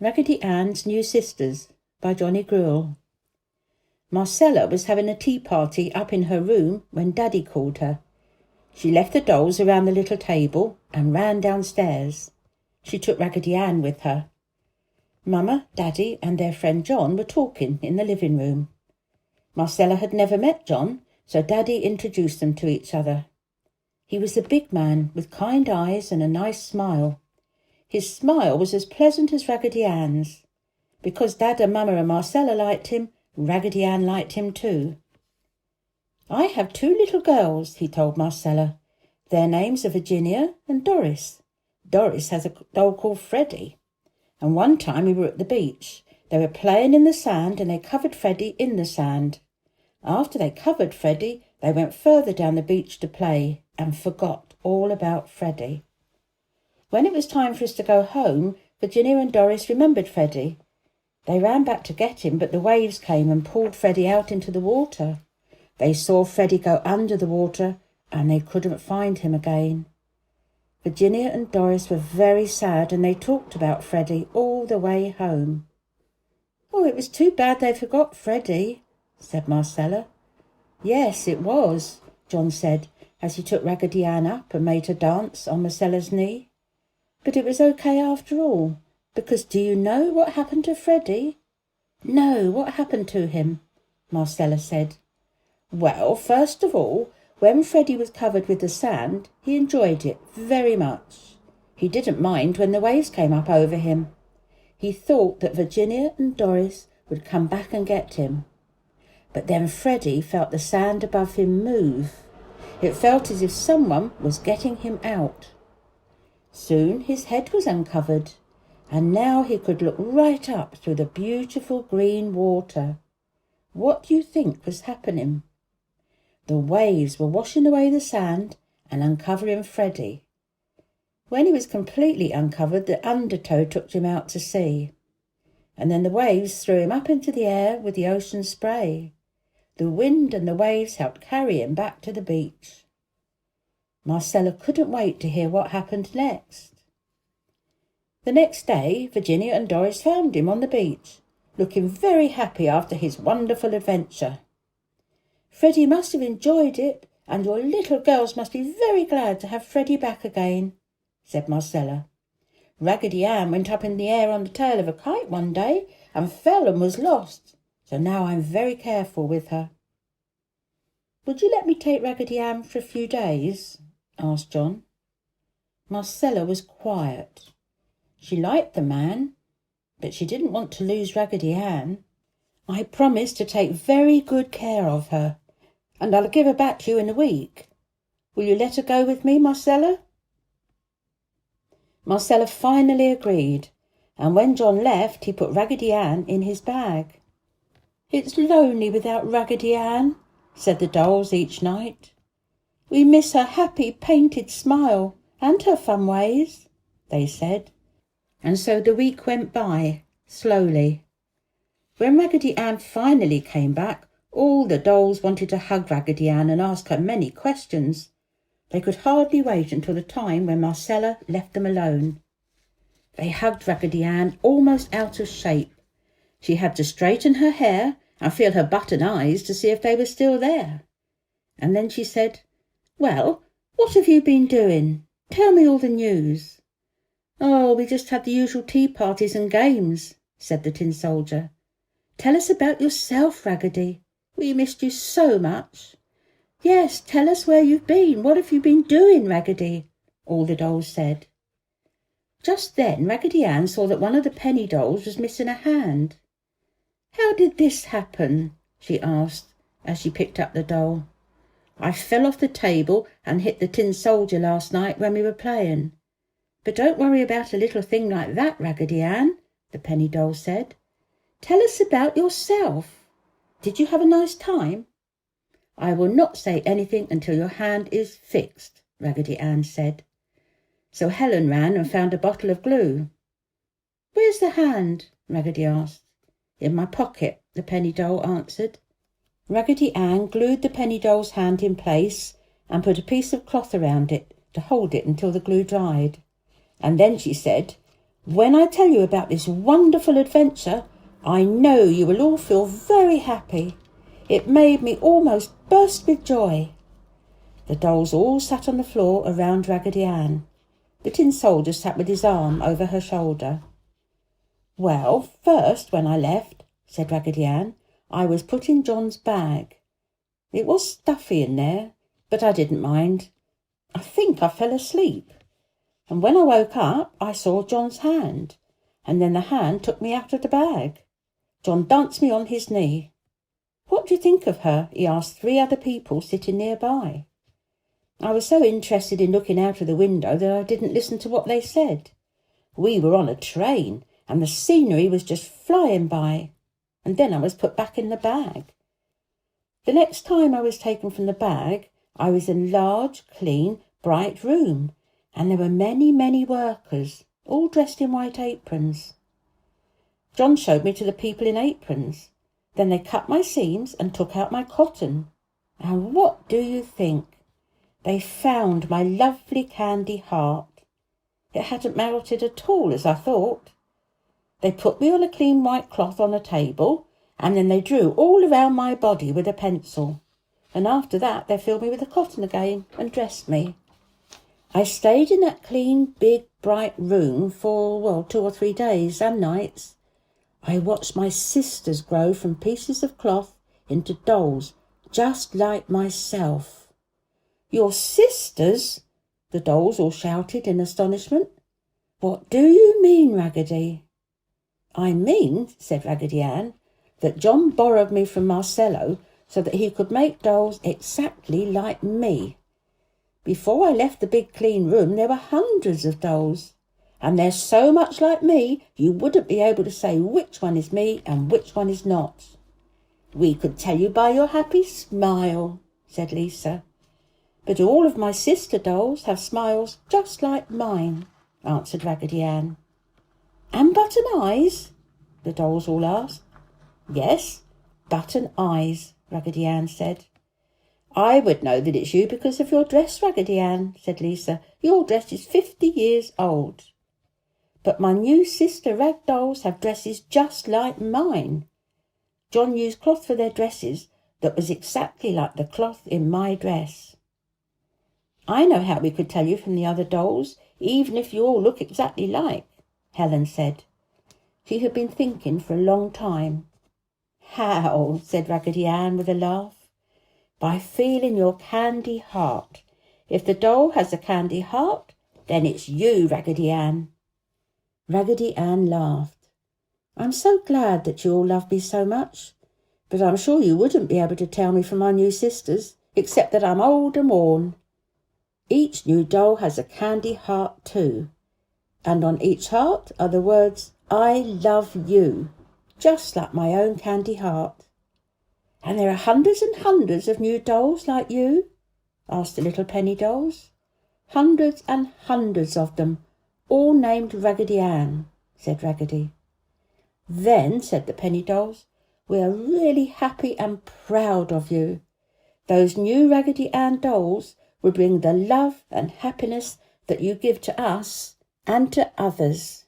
Raggedy Ann's New Sisters by Jonny Gruelle. Marcella was having a tea party up in her room when Daddy called her. She left the dolls around the little table and ran downstairs. She took Raggedy Ann with her. Mama, Daddy and their friend John were talking in the living room. Marcella had never met John, so Daddy introduced them to each other. He was a big man with kind eyes and a nice smile. His smile was as pleasant as Raggedy Ann's. Because Dad and Mama and Marcella liked him, Raggedy Ann liked him too. "I have 2 little girls," he told Marcella. "Their names are Virginia and Doris. Doris has a doll called Freddie. And one time we were at the beach. They were playing in the sand and they covered Freddie in the sand. After they covered Freddie, they went further down the beach to play and forgot all about Freddie. When it was time for us to go home, Virginia and Doris remembered Freddie. They ran back to get him, but the waves came and pulled Freddie out into the water. They saw Freddie go under the water and they couldn't find him again. Virginia and Doris were very sad and they talked about Freddie all the way home. "Oh, it was too bad they forgot Freddie," said Marcella. "Yes, it was," John said, as he took Raggedy Ann up and made her dance on Marcella's knee. "But it was okay after all, because do you know what happened to Freddie?" "No, what happened to him?" Marcella said. "Well, first of all, when Freddie was covered with the sand, he enjoyed it very much. He didn't mind when the waves came up over him. He thought that Virginia and Doris would come back and get him. But then Freddie felt the sand above him move. It felt as if someone was getting him out. Soon his head was uncovered, and now he could look right up through the beautiful green water. What do you think was happening? The waves were washing away the sand and uncovering Freddie. When he was completely uncovered, the undertow took him out to sea. And then the waves threw him up into the air with the ocean spray. The wind and the waves helped carry him back to the beach." Marcella couldn't wait to hear what happened next. The next day, Virginia and Doris found him on the beach, looking very happy after his wonderful adventure. "Freddie must have enjoyed it, and your little girls must be very glad to have Freddie back again," said Marcella. "Raggedy Ann went up in the air on the tail of a kite one day and fell and was lost, so now I'm very careful with her." "Would you let me take Raggedy Ann for a few days?" asked John. Marcella was quiet. She liked the man, but she didn't want to lose Raggedy Ann. "I promised to take very good care of her, and I'll give her back to you in a week. Will you let her go with me, Marcella?" Marcella finally agreed, and when John left, he put Raggedy Ann in his bag. "It's lonely without Raggedy Ann," said the dolls each night. "We miss her happy painted smile and her fun ways," they said. And so the week went by, slowly. When Raggedy Ann finally came back, all the dolls wanted to hug Raggedy Ann and ask her many questions. They could hardly wait until the time when Marcella left them alone. They hugged Raggedy Ann almost out of shape. She had to straighten her hair and feel her button eyes to see if they were still there. And then she said, "Well, what have you been doing? Tell me all the news." "Oh, we just had the usual tea parties and games," said the tin soldier. "Tell us about yourself, Raggedy. We missed you so much." "Yes, tell us where you've been. What have you been doing, Raggedy?" all the dolls said. Just then Raggedy Ann saw that one of the penny dolls was missing a hand. "How did this happen?" she asked as she picked up the doll. "I fell off the table and hit the tin soldier last night when we were playing." "But don't worry about a little thing like that, Raggedy Ann," the penny doll said. "Tell us about yourself. Did you have a nice time?" "I will not say anything until your hand is fixed," Raggedy Ann said. So Helen ran and found a bottle of glue. "Where's the hand?" Raggedy asked. "In my pocket," the penny doll answered. Raggedy Ann glued the penny doll's hand in place and put a piece of cloth around it to hold it until the glue dried. And then she said, When I tell you about this wonderful adventure, I know you will all feel very happy. It made me almost burst with joy." The dolls all sat on the floor around Raggedy Ann. The tin soldier sat with his arm over her shoulder. "Well, first, when I left," said Raggedy Ann, "I was put in John's bag. It was stuffy in there, but I didn't mind. I think I fell asleep. And when I woke up, I saw John's hand, and then the hand took me out of the bag. John danced me on his knee. What do you think of her?" he asked 3 other people sitting nearby. I was so interested in looking out of the window that I didn't listen to what they said. We were on a train, and the scenery was just flying by. And then I was put back in the bag. The next time I was taken from the bag, I was in a large, clean, bright room, and there were many, many workers, all dressed in white aprons. John showed me to the people in aprons. Then they cut my seams and took out my cotton. And what do you think? They found my lovely candy heart. It hadn't melted at all, as I thought. They put me on a clean white cloth on a table, and then they drew all around my body with a pencil. And after that they filled me with the cotton again and dressed me. I stayed in that clean, big, bright room for, 2 or 3 days and nights. I watched my sisters grow from pieces of cloth into dolls, just like myself. "Your sisters?" the dolls all shouted in astonishment. "What do you mean, Raggedy?" "I mean," said Raggedy Ann, "that John borrowed me from Marcello so that he could make dolls exactly like me. Before I left the big clean room there were hundreds of dolls, and they're so much like me you wouldn't be able to say which one is me and which one is not." "We could tell you by your happy smile," said Lisa. "But all of my sister dolls have smiles just like mine," answered Raggedy Ann. "And button eyes?" the dolls all asked. "Yes, button eyes," Raggedy Ann said. "I would know that it's you because of your dress, Raggedy Ann," said Lisa. "Your dress is 50 years old." "But my new sister rag dolls have dresses just like mine. John used cloth for their dresses that was exactly like the cloth in my dress." "I know how we could tell you from the other dolls, even if you all look exactly like," Helen said. She had been thinking for a long time. "How?" said Raggedy Ann with a laugh. "By feeling your candy heart. If the doll has a candy heart, then it's you, Raggedy Ann." Raggedy Ann laughed. "I'm so glad that you all love me so much, but I'm sure you wouldn't be able to tell me from my new sisters, except that I'm old and worn. Each new doll has a candy heart too, and on each heart are the words, 'I love you,' just like my own candy heart." "And there are hundreds and hundreds of new dolls like you?" asked the little penny dolls. "Hundreds and hundreds of them, all named Raggedy Ann," said Raggedy. "Then," said the penny dolls, "we are really happy and proud of you. Those new Raggedy Ann dolls will bring the love and happiness that you give to us and to others."